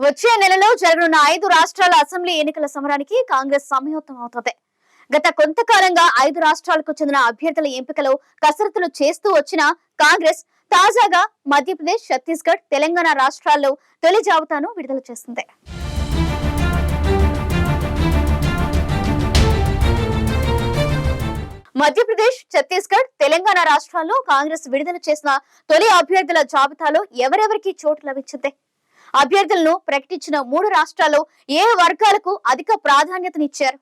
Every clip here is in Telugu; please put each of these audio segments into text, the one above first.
వచ్చే నెలలో జరగనున్న 5 రాష్ట్రాల అసెంబ్లీ ఎన్నికల సమరానికి కాంగ్రెస్ సమాయత్తమవుతోంది. గత కొంతకాలంగా 5 రాష్ట్రాలకు చెందిన అభ్యర్థుల ఎంపికలో కసరత్తులు చేస్తూ వచ్చిన కాంగ్రెస్ తాజాగా మధ్యప్రదేశ్, ఛత్తీస్గఢ్, తెలంగాణ రాష్ట్రాల్లో తొలి జాబితాను విడుదల చేసింది. మధ్యప్రదేశ్, ఛత్తీస్గఢ్, తెలంగాణ రాష్ట్రాల్లో కాంగ్రెస్ విడుదల చేసిన తొలి అభ్యర్థుల జాబితాలో ఎవరెవరికి చోటు లభించింది? అభ్యర్థులను ప్రకటించిన 3 రాష్ట్రాల్లో ఏ వర్గాలకు అధిక ప్రాధాన్యతనిచ్చారు?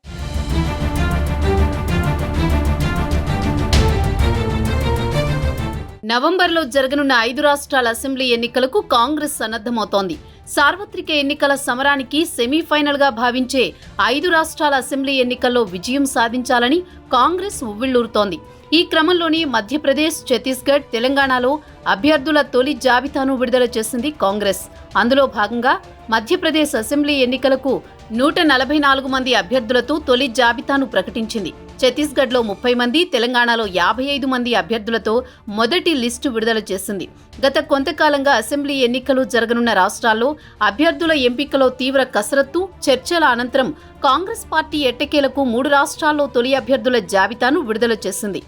నవంబర్లో జరగనున్న 5 రాష్ట్రాల అసెంబ్లీ ఎన్నికలకు కాంగ్రెస్ సన్నద్ధమవుతోంది. సార్వత్రిక ఎన్నికల సమరానికి సెమీఫైనల్ గా భావించే 5 రాష్ట్రాల అసెంబ్లీ ఎన్నికల్లో విజయం సాధించాలని కాంగ్రెస్ ఉవ్విళ్లూరుతోంది. ఈ క్రమంలోనే మధ్యప్రదేశ్, ఛత్తీస్గఢ్, తెలంగాణలో అభ్యర్థుల తొలి జాబితాను విడుదల చేసింది కాంగ్రెస్. అందులో భాగంగా మధ్యప్రదేశ్ అసెంబ్లీ ఎన్నికలకు 144 మంది అభ్యర్థులతో తొలి జాబితాను ప్రకటించింది. ఛత్తీస్గఢ్లో 30 మంది, తెలంగాణలో 55 మంది అభ్యర్థులతో మొదటి లిస్టు విడుదల చేసింది. గత కొంతకాలంగా అసెంబ్లీ ఎన్నికలు జరగనున్న రాష్ట్రాల్లో అభ్యర్థుల ఎంపికలో తీవ్ర కసరత్తు, చర్చల అనంతరం కాంగ్రెస్ పార్టీ ఎట్టకేలకు 3 రాష్ట్రాల్లో తొలి అభ్యర్థుల జాబితాను విడుదల చేసింది.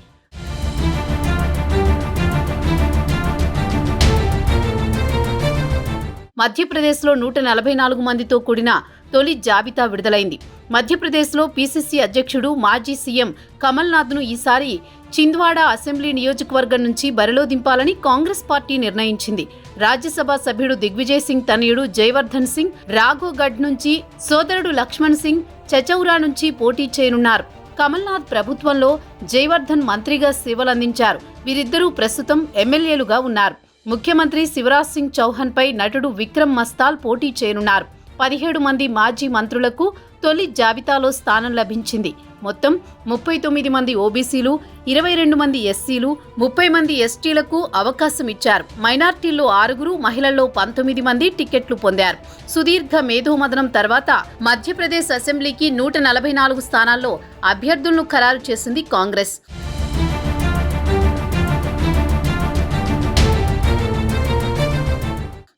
మధ్యప్రదేశ్లో 144 మందితో కూడిన తొలి జాబితా విడుదలైంది. మధ్యప్రదేశ్లో పీసీసీ అధ్యక్షుడు, మాజీ సీఎం కమల్నాథ్ను ఈసారి చింద్వాడా అసెంబ్లీ నియోజకవర్గం నుంచి బరిలో దింపాలని కాంగ్రెస్ పార్టీ నిర్ణయించింది. రాజ్యసభ సభ్యుడు దిగ్విజయ్ సింగ్ తనయుడు జయవర్ధన్ సింగ్ రాఘోగఢ్ నుంచి, సోదరుడు లక్ష్మణ్ సింగ్ చచౌరా నుంచి పోటీ చేయనున్నారు. కమల్నాథ్ ప్రభుత్వంలో జయవర్ధన్ మంత్రిగా సేవలందించారు. వీరిద్దరూ ప్రస్తుతం ఎమ్మెల్యేలుగా ఉన్నారు. ముఖ్యమంత్రి శివరాజ్ సింగ్ చౌహాన్ పై నటుడు విక్రమ్ మస్తాల్ పోటీ చేయనున్నారు. 17 మంది మాజీ మంత్రులకు తొలి జాబితాలో స్థానం లభించింది. మొత్తం 39 మంది ఓబీసీలు, 22 మంది ఎస్సీలు, 30 మంది ఎస్టీలకు అవకాశం ఇచ్చారు. మైనార్టీల్లో 6, మహిళల్లో 19 మంది టికెట్లు పొందారు. సుదీర్ఘ మేధోమథనం తర్వాత మధ్యప్రదేశ్ అసెంబ్లీకి 144 స్థానాల్లో అభ్యర్థులను ఖరారు చేసింది కాంగ్రెస్.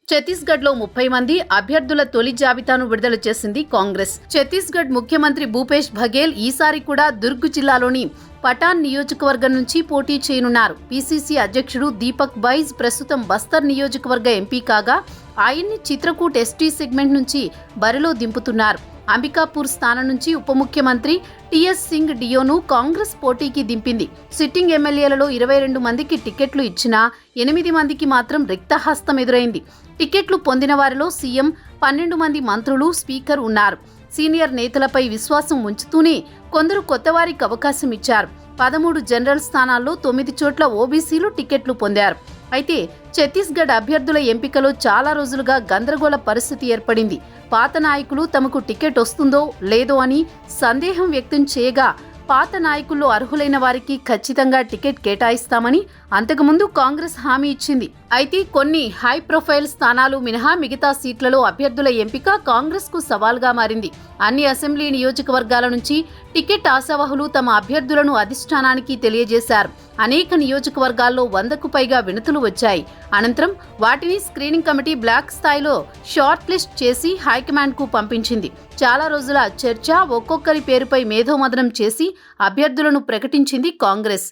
ఛత్తీస్గఢ్లో 30 మంది అభ్యర్థుల తొలి జాబితాను విడుదల చేసింది కాంగ్రెస్. ఛత్తీస్గఢ్ ముఖ్యమంత్రి భూపేష్ బఘేల్ ఈసారి కూడా దుర్గ్ జిల్లాలోని పటాన్ నియోజకవర్గం నుంచి పోటీ చేయనున్నారు. పీసీసీ అధ్యక్షుడు దీపక్ బైజ్ ప్రస్తుతం బస్తర్ నియోజకవర్గ ఎంపీ కాగా ఆయన్ని చిత్రకూట్ ఎస్టీ సెగ్మెంట్ నుంచి బరిలో దింపుతున్నారు. అంబికాపూర్ స్థానం నుంచి ఉప ముఖ్యమంత్రి టీఎస్ సింగ్ డియోను కాంగ్రెస్ పోటీకి దింపింది. సిట్టింగ్ ఎమ్మెల్యేలలో 22 మందికి టికెట్లు ఇచ్చినా 8 మందికి మాత్రం రిక్తహస్తం ఎదురైంది. టికెట్లు పొందిన వారిలో సీఎం, 12 మంది మంత్రులు, స్పీకర్ ఉన్నారు. సీనియర్ నేతలపై విశ్వాసం ఉంచుతూనే కొందరు కొత్తవారికి అవకాశం ఇచ్చారు. 13 జనరల్ స్థానాల్లో 9 చోట్ల ఓబీసీలు టికెట్లు పొందారు. అయితే ఛత్తీస్గఢ్ అభ్యర్థుల ఎంపికలో చాలా రోజులుగా గందరగోళ పరిస్థితి ఏర్పడింది. పాత నాయకులు తమకు టికెట్ వస్తుందో లేదో అని సందేహం వ్యక్తం చేయగా, పాత నాయకుల్లో అర్హులైన వారికి ఖచ్చితంగా టికెట్ కేటాయిస్తామని అంతకుముందు కాంగ్రెస్ హామీ ఇచ్చింది. అయితే కొన్ని హై ప్రొఫైల్ స్థానాలు మినహా మిగతా సీట్లలో అభ్యర్థుల ఎంపిక కాంగ్రెస్ కు సవాల్గా మారింది. అన్ని అసెంబ్లీ నియోజకవర్గాల నుంచి టికెట్ ఆశావహులు తమ అభ్యర్థులను అధిష్టానానికి తెలియజేశారు. అనేక నియోజకవర్గాల్లో 100కు పైగా వినతులు వచ్చాయి. అనంతరం వాటిని స్క్రీనింగ్ కమిటీ బ్లాక్ స్థాయిలో షార్ట్ లిస్ట్ చేసి హైకమాండ్ కు పంపించింది. చాలా రోజుల చర్చ, ఒక్కొక్కరి పేరుపై మేధోమథనం చేసి అభ్యర్థులను ప్రకటించింది కాంగ్రెస్.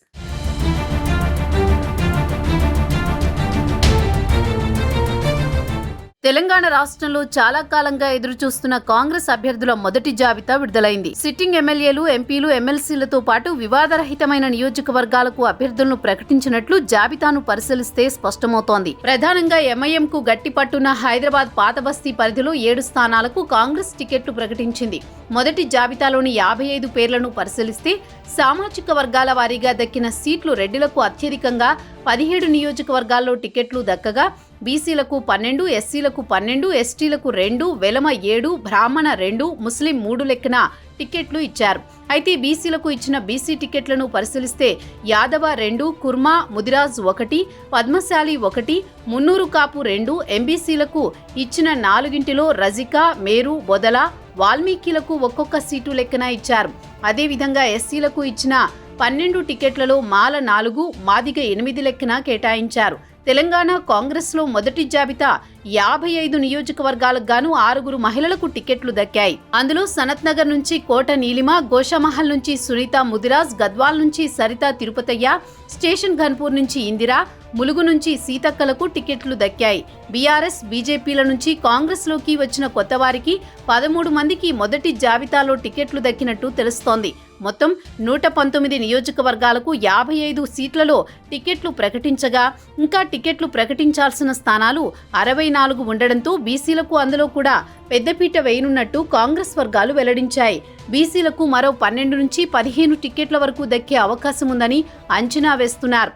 తెలంగాణ రాష్ట్రంలో చాలా కాలంగా ఎదురుచూస్తున్న కాంగ్రెస్ అభ్యర్థుల మొదటి జాబితా విడుదలైంది. సిట్టింగ్ ఎమ్మెల్యేలు, ఎంపీలు, ఎమ్మెల్సీలతో పాటు వివాదరహితమైన నియోజకవర్గాలకు అభ్యర్థులను ప్రకటించినట్లు జాబితాను పరిశీలిస్తే స్పష్టమవుతోంది. ప్రధానంగా ఎంఐఎంకు గట్టి పట్టున్న హైదరాబాద్ పాతబస్తీ పరిధిలో 7 స్థానాలకు కాంగ్రెస్ టికెట్లు ప్రకటించింది. మొదటి జాబితాలోని 55 పేర్లను పరిశీలిస్తే సామాజిక వర్గాల వారీగా దక్కిన సీట్లు రెడ్డిలకు అత్యధికంగా 17 నియోజకవర్గాల్లో టికెట్లు దక్కగా బీసీలకు 12, ఎస్సీలకు 12, ఎస్టీలకు 2, వెలమ 7, బ్రాహ్మణ 2, ముస్లిం 3 లెక్కన టికెట్లు ఇచ్చారు. అయితే బీసీలకు ఇచ్చిన బీసీ టికెట్లను పరిశీలిస్తే యాదవ 2, కుర్మా, ముదిరాజ్ 1, పద్మశాలి 1, మున్నూరు కాపు 2, ఎంబీసీలకు ఇచ్చిన 4ంటిలో రజిక, మేరు, బొదల, వాల్మీకిలకు ఒక్కొక్క సీటు లెక్కన ఇచ్చారు. అదేవిధంగా ఎస్సీలకు ఇచ్చిన 12 టికెట్లలో మాల 4, మాదిగ 8 లెక్కన కేటాయించారు. తెలంగాణ కాంగ్రెస్లో మొదటి జాబితా 55 నియోజకవర్గాలకు గాను 6 మహిళలకు టికెట్లు దక్కాయి. అందులో సనత్ నగర్ నుంచి కోట నీలిమ, గోషామహల్ నుంచి సునీత ముదిరాజ్, గద్వాల్ నుంచి సరిత తిరుపతయ్య, స్టేషన్ ఘన్పూర్ నుంచి ఇందిరా, ములుగు నుంచి సీతక్కలకు టికెట్లు దక్కాయి. బీఆర్ఎస్, బీజేపీల నుంచి కాంగ్రెస్లోకి వచ్చిన కొత్త వారికి 13 మందికి మొదటి జాబితాలో టికెట్లు దక్కినట్టు తెలుస్తోంది. మొత్తం 119 నియోజకవర్గాలకు 55 సీట్లలో టికెట్లు ప్రకటించగా ఇంకా టికెట్లు ప్రకటించాల్సిన స్థానాలు 64 ఉండడంతో బీసీలకు అందులో కూడా పెద్దపీట వేయనున్నట్టు కాంగ్రెస్ వర్గాలు వెల్లడించాయి. బీసీలకు మరో 12 నుంచి 15 టికెట్ల వరకు దక్కే అవకాశం ఉందని అంచనా వేస్తున్నారు.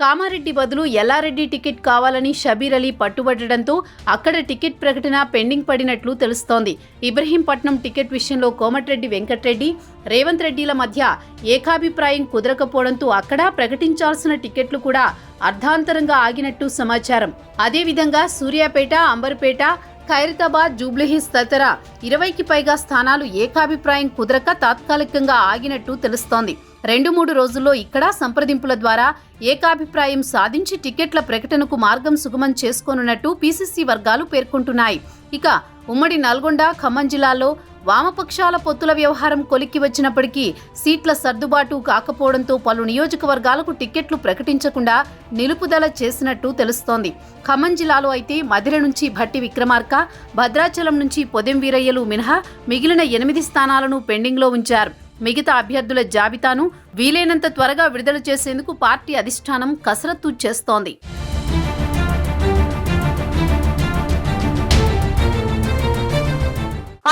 కామారెడ్డి బదులు ఎల్లారెడ్డి టికెట్ కావాలని షబీర్ అలీ పట్టుబట్టడంతో అక్కడ టికెట్ ప్రకటన పెండింగ్ పడినట్లు తెలుస్తోంది. ఇబ్రహీంపట్నం టికెట్ విషయంలో కోమటిరెడ్డి వెంకటరెడ్డి, రేవంత్ రెడ్డిల మధ్య ఏకాభిప్రాయం కుదరకపోవడంతో అక్కడ ప్రకటించాల్సిన టికెట్లు కూడా అర్ధాంతరంగా ఆగినట్టు సమాచారం. అదేవిధంగా సూర్యాపేట, అంబర్పేట, ఖైరతాబాద్, జూబ్లీహిల్స్ తదితర 20కి పైగా స్థానాలు ఏకాభిప్రాయం కుదరక తాత్కాలికంగా ఆగినట్టు తెలుస్తోంది. 2-3 రోజుల్లో ఇక్కడ సంప్రదింపుల ద్వారా ఏకాభిప్రాయం సాధించి టికెట్ల ప్రకటనకు మార్గం సుగమం చేసుకోనున్నట్టు పీసీసీ వర్గాలు పేర్కొంటున్నాయి. ఇక ఉమ్మడి నల్గొండ, ఖమ్మం జిల్లాల్లో వామపక్షాల పొత్తుల వ్యవహారం కొలిక్కి వచ్చినప్పటికీ సీట్ల సర్దుబాటు కాకపోవడంతో పలు నియోజకవర్గాలకు టికెట్లు ప్రకటించకుండా నిలుపుదల చేసినట్టు తెలుస్తోంది. ఖమ్మం జిల్లాలో అయితే మధిర నుంచి భట్టి విక్రమార్క, భద్రాచలం నుంచి పొదెం వీరయ్యలు మినహా మిగిలిన 8 స్థానాలను పెండింగ్లో ఉంచారు. మిగతా అభ్యర్థుల జాబితాను వీలైనంత త్వరగా విడుదల చేసేందుకు పార్టీ అధిష్టానం కసరత్తు చేస్తోంది.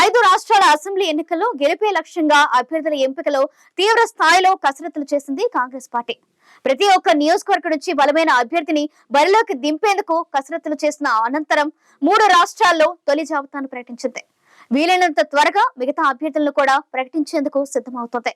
ఐదు రాష్ట్రాల అసెంబ్లీ ఎన్నికల్లో గెలిపే లక్ష్యంగా అభ్యర్థుల ఎంపికలో తీవ్ర స్థాయిలో కసరత్తులు చేసింది కాంగ్రెస్ పార్టీ. ప్రతి ఒక్క నియోజకవర్గం నుంచి బలమైన అభ్యర్థిని బరిలోకి దింపేందుకు కసరత్తులు చేసిన అనంతరం 3 రాష్ట్రాల్లో తొలి జాబితాను ప్రకటించింది. వీలైనంత త్వరగా మిగతా అభ్యర్థులను కూడా ప్రకటించేందుకు సిద్ధమవుతోంది.